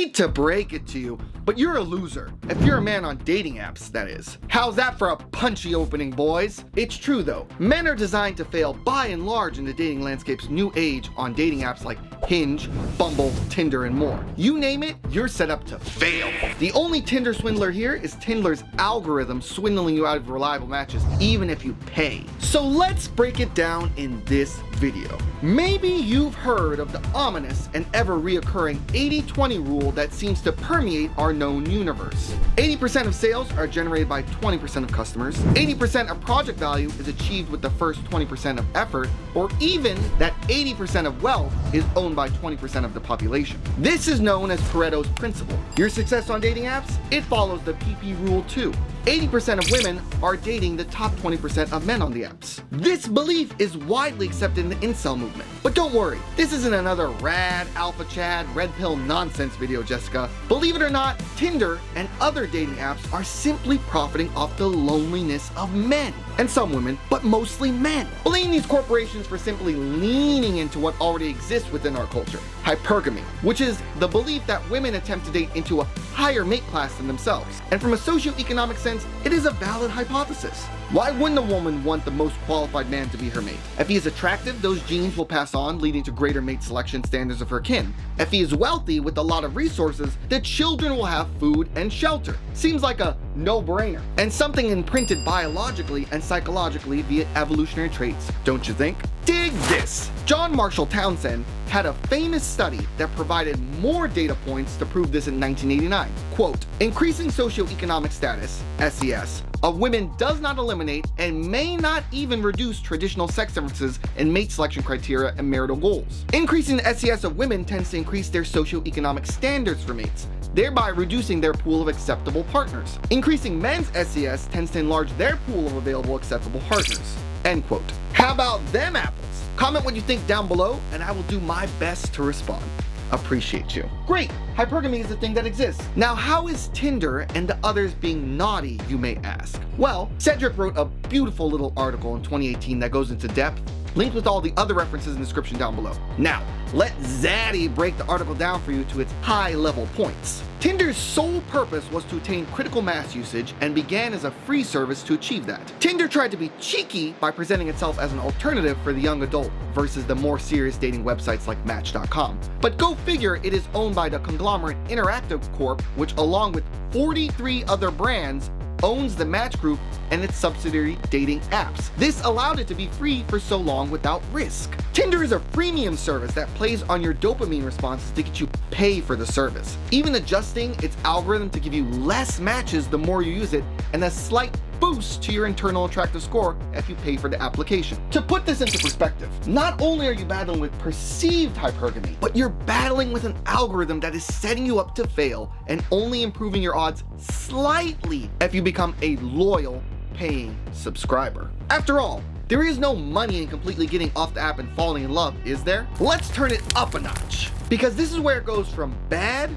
Hate to break it to you, but you're a loser. If you're a man on dating apps, that is. How's that for a punchy opening, boys? It's true though. Men are designed to fail by and large in the dating landscape's new age on dating apps like Hinge, Bumble, Tinder, and more. You name it, you're set up to fail. The only Tinder swindler here is Tinder's algorithm swindling you out of reliable matches, even if you pay. So let's break it down in this video. Maybe you've heard of the ominous and ever reoccurring 80-20 rule that seems to permeate our known universe. 80% of sales are generated by 20% of customers, 80% of project value is achieved with the first 20% of effort, or even that 80% of wealth is owned by 20% of the population. This is known as Pareto's principle. Your success on dating apps? It follows the PP rule too. 80% of women are dating the top 20% of men on the apps. This belief is widely accepted in the incel movement. But don't worry, this isn't another rad, alpha chad, red pill nonsense video, Jessica. Believe it or not, Tinder and other dating apps are simply profiting off the loneliness of men. And some women, but mostly men. Blame these corporations for simply leaning into what already exists within our culture. Hypergamy, which is the belief that women attempt to date into a higher mate class than themselves. And from a socioeconomic sense, it is a valid hypothesis. Why wouldn't a woman want the most qualified man to be her mate? If he is attractive, those genes will pass on, leading to greater mate selection standards of her kin. If he is wealthy with a lot of resources, the children will have food and shelter. Seems like a no-brainer. And something imprinted biologically and psychologically via evolutionary traits, don't you think? Dig this! John Marshall Townsend had a famous study that provided more data points to prove this in 1989. Quote, increasing socioeconomic status, SES, of women does not eliminate and may not even reduce traditional sex differences in mate selection criteria and marital goals. Increasing the SES of women tends to increase their socioeconomic standards for mates, thereby reducing their pool of acceptable partners. Increasing men's SES tends to enlarge their pool of available acceptable partners. End quote. How about them apples? Comment what you think down below and I will do my best to respond. Appreciate you. Great, hypergamy is a thing that exists. Now how is Tinder and the others being naughty, you may ask? Well, Cédric wrote a beautiful little article in 2018 that goes into depth, linked with all the other references in the description down below. Now, let Zaddy break the article down for you to its high-level points. Tinder's sole purpose was to attain critical mass usage and began as a free service to achieve that. Tinder tried to be cheeky by presenting itself as an alternative for the young adult versus the more serious dating websites like Match.com. But go figure, it is owned by the conglomerate Interactive Corp, which along with 43 other brands owns the Match Group and its subsidiary dating apps. This allowed it to be free for so long without risk. Tinder is a freemium service that plays on your dopamine responses to get you pay for the service, even adjusting its algorithm to give you less matches the more you use it and a slight boost to your internal attractive score if you pay for the application. To put this into perspective, not only are you battling with perceived hypergamy, but you're battling with an algorithm that is setting you up to fail and only improving your odds slightly if you become a loyal paying subscriber. After all, there is no money in completely getting off the app and falling in love, is there? Let's turn it up a notch, because this is where it goes from bad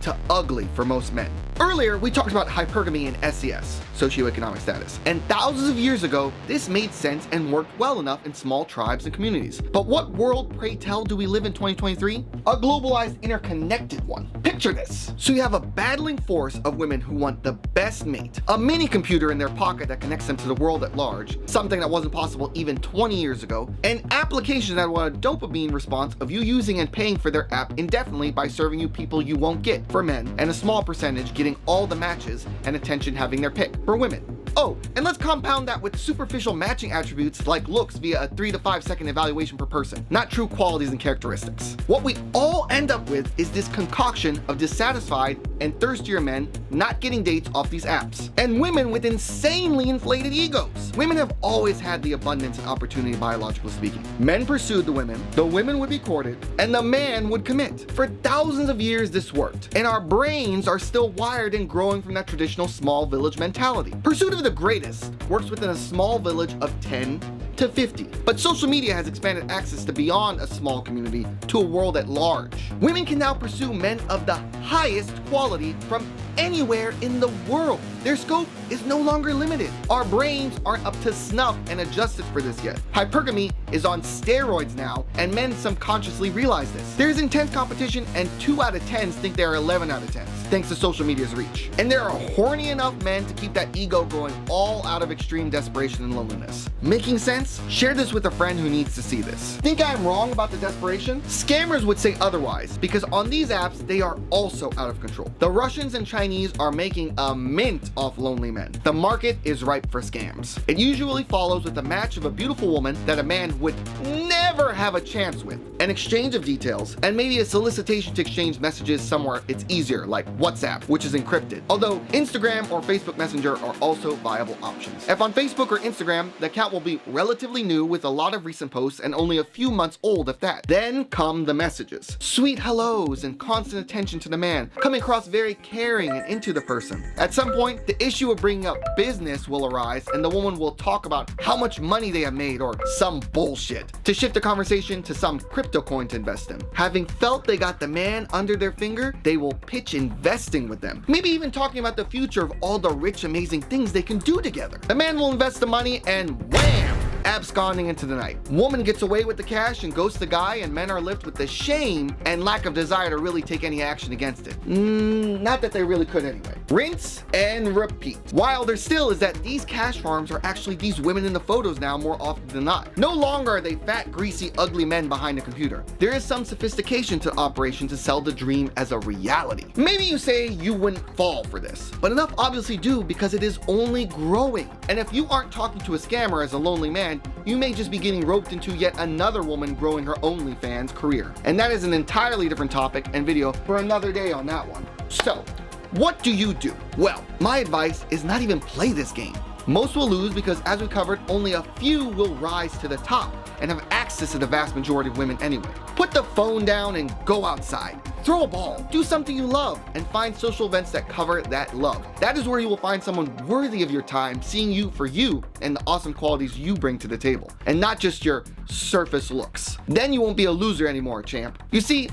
to ugly for most men. Earlier, we talked about hypergamy and SES, socioeconomic status, and thousands of years ago, this made sense and worked well enough in small tribes and communities. But what world, pray tell, do we live in 2023? A globalized, interconnected one. Picture this. So you have a battling force of women who want the best mate, a mini computer in their pocket that connects them to the world at large, something that wasn't possible even 20 years ago, and applications that want a dopamine response of you using and paying for their app indefinitely by serving you people you won't get for men, and a small percentage getting all the matches and attention having their pick for women. Oh, and let's compound that with superficial matching attributes like looks via a 3 to 5 second evaluation per person, not true qualities and characteristics. What we all end up with is this concoction of dissatisfied and thirstier men not getting dates off these apps, and women with insanely inflated egos. Women have always had the abundance and opportunity, biologically speaking. Men pursued the women would be courted, and the man would commit. For thousands of years this worked, and our brains are still wired and growing from that traditional small village mentality. Pursuit of the greatest works within a small village of 10 to 50. But social media has expanded access to beyond a small community to a world at large. Women can now pursue men of the highest quality from anywhere in the world. Their scope is no longer limited. Our brains aren't up to snuff and adjusted for this yet. Hypergamy is on steroids now, and men subconsciously realize this. There's intense competition, and 2 out of 10s think they are 11 out of 10s, thanks to social media's reach. And there are horny enough men to keep that ego going all out of extreme desperation and loneliness. Making sense? Share this with a friend who needs to see this. Think I'm wrong about the desperation? Scammers would say otherwise, because on these apps, they are also out of control. The Russians and Chinese are making a mint off lonely men. The market is ripe for scams. It usually follows with a match of a beautiful woman that a man would never have a chance with, an exchange of details, and maybe a solicitation to exchange messages somewhere it's easier, like WhatsApp, which is encrypted. Although Instagram or Facebook Messenger are also viable options. If on Facebook or Instagram, the account will be relatively new with a lot of recent posts and only a few months old if that. Then come the messages. Sweet hellos and constant attention to the man, coming across very caring and into the person. At some point, the issue of bringing up business will arise and the woman will talk about how much money they have made or some bullshit to shift the conversation to some crypto coin to invest in. Having felt they got the man under their finger, they will pitch investing with them. Maybe even talking about the future of all the rich, amazing things they can do together. The man will invest the money and wham! Absconding into the night. Woman gets away with the cash and ghosts the guy, and men are left with the shame and lack of desire to really take any action against it. Not that they really could anyway. Rinse and repeat. Wilder still is that these cash farms are actually these women in the photos now more often than not. No longer are they fat, greasy, ugly men behind a computer. There is some sophistication to the operation to sell the dream as a reality. Maybe you say you wouldn't fall for this, but enough obviously do because it is only growing. And if you aren't talking to a scammer as a lonely man, you may just be getting roped into yet another woman growing her OnlyFans career. And that is an entirely different topic and video for another day on that one. So, what do you do? Well, my advice is not even play this game. Most will lose because, as we covered, only a few will rise to the top and have access to the vast majority of women anyway. Put the phone down and go outside. Throw a ball, do something you love, and find social events that cover that love. That is where you will find someone worthy of your time, seeing you for you and the awesome qualities you bring to the table, and not just your surface looks. Then you won't be a loser anymore, champ. You see,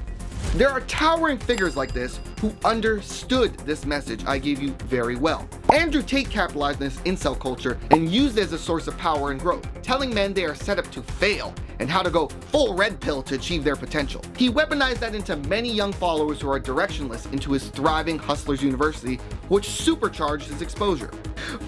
there are towering figures like this who understood this message I gave you very well. Andrew Tate capitalized on this incel culture and used it as a source of power and growth, telling men they are set up to fail and how to go full red pill to achieve their potential. He weaponized that into many young followers who are directionless into his thriving Hustlers University, which supercharged his exposure.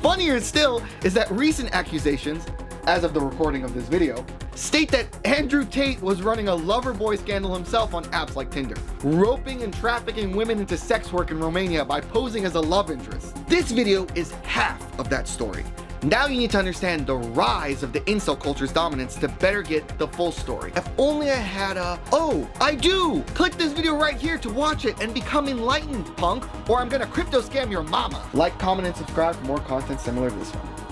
Funnier still is that recent accusations, as of the recording of this video, state that Andrew Tate was running a lover boy scandal himself on apps like Tinder, roping and trafficking women into sex work in Romania by posing as a love interest. This video is half of that story. Now you need to understand the rise of the incel culture's dominance to better get the full story. If only I had a, oh, I do! Click this video right here to watch it and become enlightened, punk, or I'm gonna crypto scam your mama. Like, comment, and subscribe for more content similar to this one.